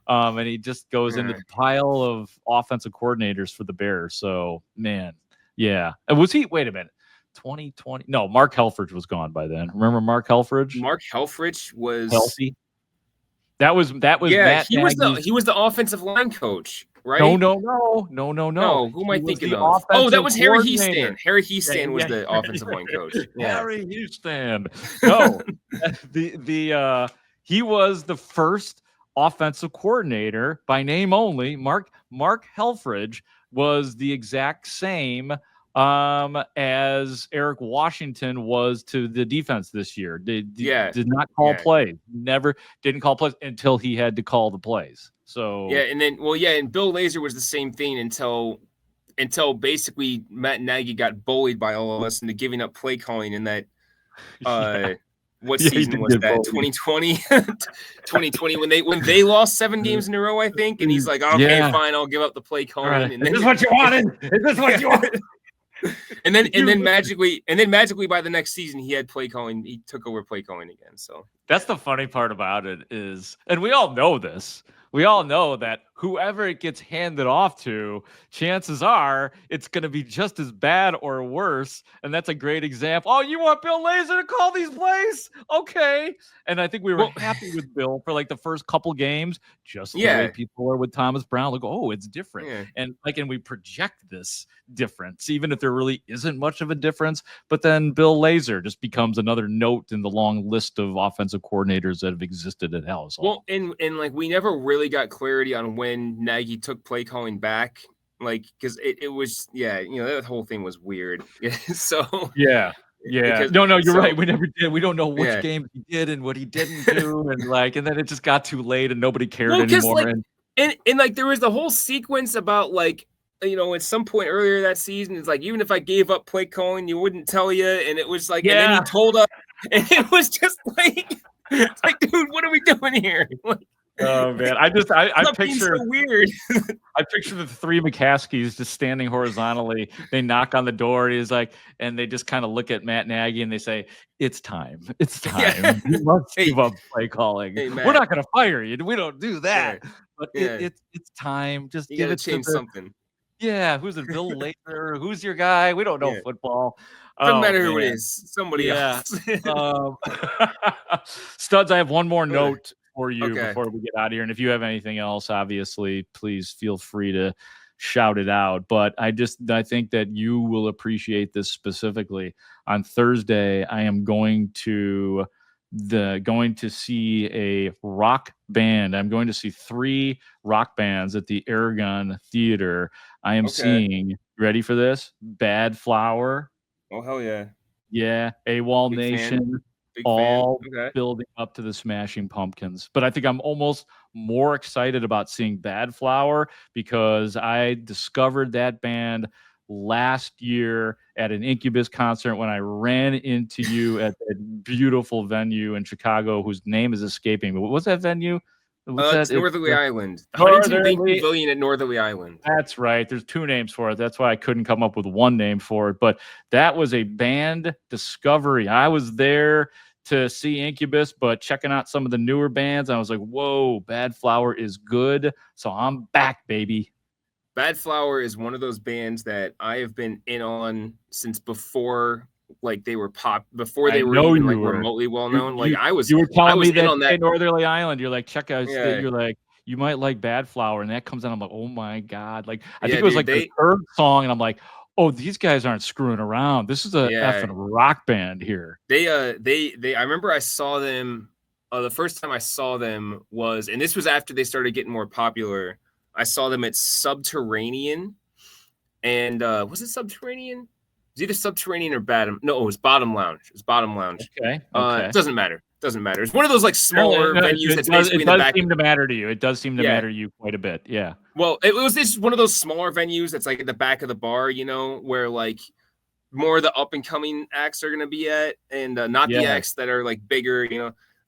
[SPEAKER 1] And he just goes into the pile of offensive coordinators for the Bears. So, man, yeah. And was he? Wait a minute. 2020? No, Mark Helfrich was gone by then. Remember Mark Helfrich?
[SPEAKER 2] Mark Helfrich was
[SPEAKER 1] healthy. That was Matt
[SPEAKER 2] he was the offensive line coach, right?
[SPEAKER 1] No.
[SPEAKER 2] Who am I thinking of? Oh, that was Harry Heastan. Harry Heastan was the offensive line coach. Yeah.
[SPEAKER 1] Harry Heastan. No, he was the first offensive coordinator by name only. Mark Helfrich was the exact same as Eric Washington was to the defense this year. Did not call plays. Didn't call plays until he had to call the plays. So
[SPEAKER 2] and Bill Lazor was the same thing until basically Matt Nagy got bullied by all of us into giving up play calling in that what season was that? 2020 2020 when they lost 7 games in a row, I think, and he's like, okay, fine, I'll give up the play calling.
[SPEAKER 1] Right.
[SPEAKER 2] And then,
[SPEAKER 1] is this what you wanted? Is this what you wanted?
[SPEAKER 2] and then magically by the next season he had play calling. He took over play calling again. So
[SPEAKER 1] that's the funny part about it is, and we all know this. We all know that whoever it gets handed off to, chances are it's going to be just as bad or worse. And that's a great example. Oh, you want Bill Lazor to call these plays? Okay. And I think we were happy with Bill for like the first couple games, just the way people are with Thomas Brown. Like, oh, it's different. Yeah. And we project this difference, even if there really isn't much of a difference. But then Bill Lazor just becomes another note in the long list of offensive coordinators that have existed at Haugh.
[SPEAKER 2] Well, and like we never really got clarity on when Nagy took play calling back, like, because it was that whole thing was weird. So
[SPEAKER 1] no, you're right. We never did. We don't know which game he did and what he didn't do, and then it just got too late and nobody cared anymore.
[SPEAKER 2] And there was the whole sequence about like, at some point earlier that season, it's like, even if I gave up play calling, you wouldn't tell you, and it was like, and then he told us, and it was just like, it's like, dude, what are we doing here? Like,
[SPEAKER 1] oh man, I picture
[SPEAKER 2] so weird.
[SPEAKER 1] I picture the 3 McCaskies just standing horizontally. They knock on the door. He's like, and they just kind of look at Matt Nagy and they say, "It's time. It's time. You must give up play calling. We're not going to fire you. We don't do that. But it's time. Just
[SPEAKER 2] you
[SPEAKER 1] give it
[SPEAKER 2] change something.
[SPEAKER 1] Yeah, who's it? Bill Lazor? Who's your guy? We don't know football.
[SPEAKER 2] Doesn't matter who it is. Somebody else.
[SPEAKER 1] Studs, I have one more note for you before we get out of here. And if you have anything else, obviously, please feel free to shout it out. But I think that you will appreciate this specifically. On Thursday, I am going to see a rock band. I'm going to see 3 rock bands at the Aragon Theater. I am seeing, ready for this? Bad Flower.
[SPEAKER 2] Oh, hell yeah.
[SPEAKER 1] Yeah, AWOL Nation. All building up to the Smashing Pumpkins. But I think I'm almost more excited about seeing Bad Flower because I discovered that band last year at an Incubus concert when I ran into you at that beautiful venue in Chicago whose name is escaping me. What was that venue?
[SPEAKER 2] It's Northerly Island. The Huntington Bank Pavilion at Northerly Island.
[SPEAKER 1] That's right. There's 2 names for it. That's why I couldn't come up with one name for it. But that was a band discovery. I was there to see Incubus, but checking out some of the newer bands, I was like, whoa, Bad Flower is good. So I'm back, baby.
[SPEAKER 2] Bad Flower is one of those bands that I have been in on since before, like they were before they were even like remotely well known.
[SPEAKER 1] You were telling me that on that Northerly Island. You're like, check out. You're like, you might like Bad Flower, and that comes out. I'm like, oh my god! Like I think it was like the 3rd song, and I'm like, oh, these guys aren't screwing around. This is a effing rock band here.
[SPEAKER 2] I remember I saw them. The first time I saw them was, and this was after they started getting more popular. I saw them at Subterranean, and was it Subterranean? It was either Subterranean or Bottom. No, it was Bottom Lounge. It was Bottom Lounge.
[SPEAKER 1] Okay.
[SPEAKER 2] It doesn't matter. It's one of those like smaller venues that's basically in the back.
[SPEAKER 1] It does seem to matter to you. It does seem to matter to you quite a bit. Yeah.
[SPEAKER 2] Well, it's one of those smaller venues that's like at the back of the bar, where like more of the up and coming acts are going to be at, and not the acts that are like bigger,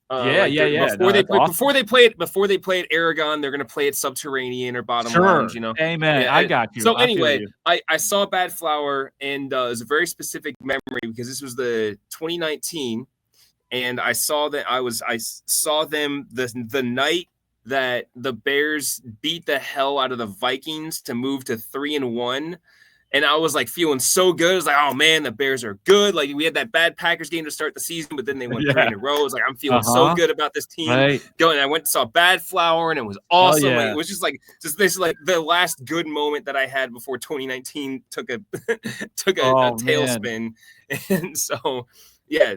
[SPEAKER 2] Before they play at Aragon, they're going to play at Subterranean or Bottom Lounge,
[SPEAKER 1] Amen. I got you.
[SPEAKER 2] So anyway, I saw Bad Flower, and it was a very specific memory because this was the 2019, and I saw them the night that the Bears beat the hell out of the Vikings to move to 3-1. And I was like feeling so good. I was like, oh man, the Bears are good. Like we had that bad Packers game to start the season, but then they went 3 in a row. I was like, I'm feeling so good about this team. Going, I went and saw Bad Flower, and it was awesome. It was just this like the last good moment that I had before 2019 took a tailspin. And so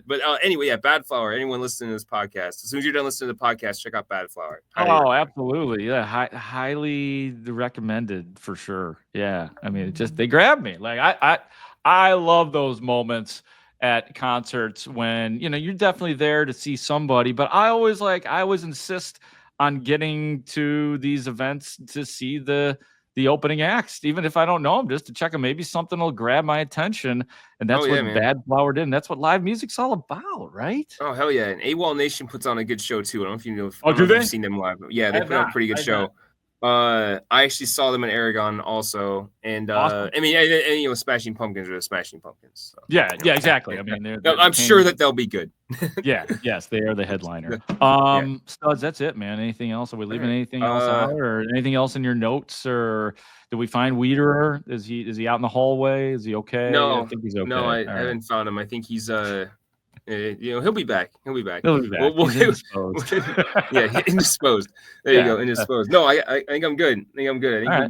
[SPEAKER 2] but anyway, Bad Flower. Anyone listening to this podcast, as soon as you're done listening to the podcast, check out Bad Flower.
[SPEAKER 1] Absolutely. Yeah. Highly recommended for sure. Yeah. I mean, they grabbed me. Like I love those moments at concerts when, you're definitely there to see somebody, but I always insist on getting to these events to see the opening acts, even if I don't know them, just to check them. Maybe something will grab my attention, and that's what
[SPEAKER 2] man.
[SPEAKER 1] Bad Flower did, and that's what live music's all about, right?
[SPEAKER 2] Oh, hell yeah. And AWOL Nation puts on a good show, too. I don't know if you know if,
[SPEAKER 1] Oh, do
[SPEAKER 2] if
[SPEAKER 1] they?
[SPEAKER 2] you've seen them live. Yeah, they put on a pretty good show. I actually saw them in Aragon also. And,
[SPEAKER 1] Awesome.
[SPEAKER 2] I mean, and Smashing Pumpkins are the Smashing Pumpkins. So,
[SPEAKER 1] yeah, exactly. I mean,
[SPEAKER 2] I'm sure that they'll be good.
[SPEAKER 1] Yes, they are the headliner. Studs, that's it, man. Anything else? Are we leaving anything else out, or anything else in your notes, or did we find Wiederer? Is he out in the hallway? Is he okay?
[SPEAKER 2] No,
[SPEAKER 1] I think he's okay.
[SPEAKER 2] No, I haven't found him. I think he's he'll be back. He'll be back.
[SPEAKER 1] He's indisposed.
[SPEAKER 2] Indisposed. There you go, indisposed. No, I think I'm good. I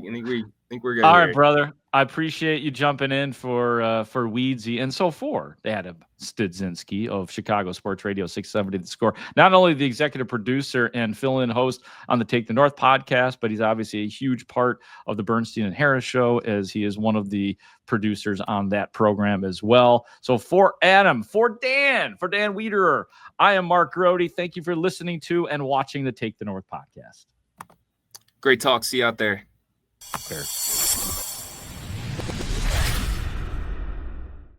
[SPEAKER 2] think we're good.
[SPEAKER 1] All right, brother. I appreciate you jumping in for Weedsy and so for Adam Studzinski of Chicago Sports Radio 670 The Score. Not only the executive producer and fill-in host on the Take the North podcast, but he's obviously a huge part of the Bernstein and Harris show, as he is one of the producers on that program as well. So for Adam, for Dan Wiederer, I am Mark Grote. Thank you for listening to and watching the Take the North podcast.
[SPEAKER 2] Great talk. See you out there.
[SPEAKER 1] Fair.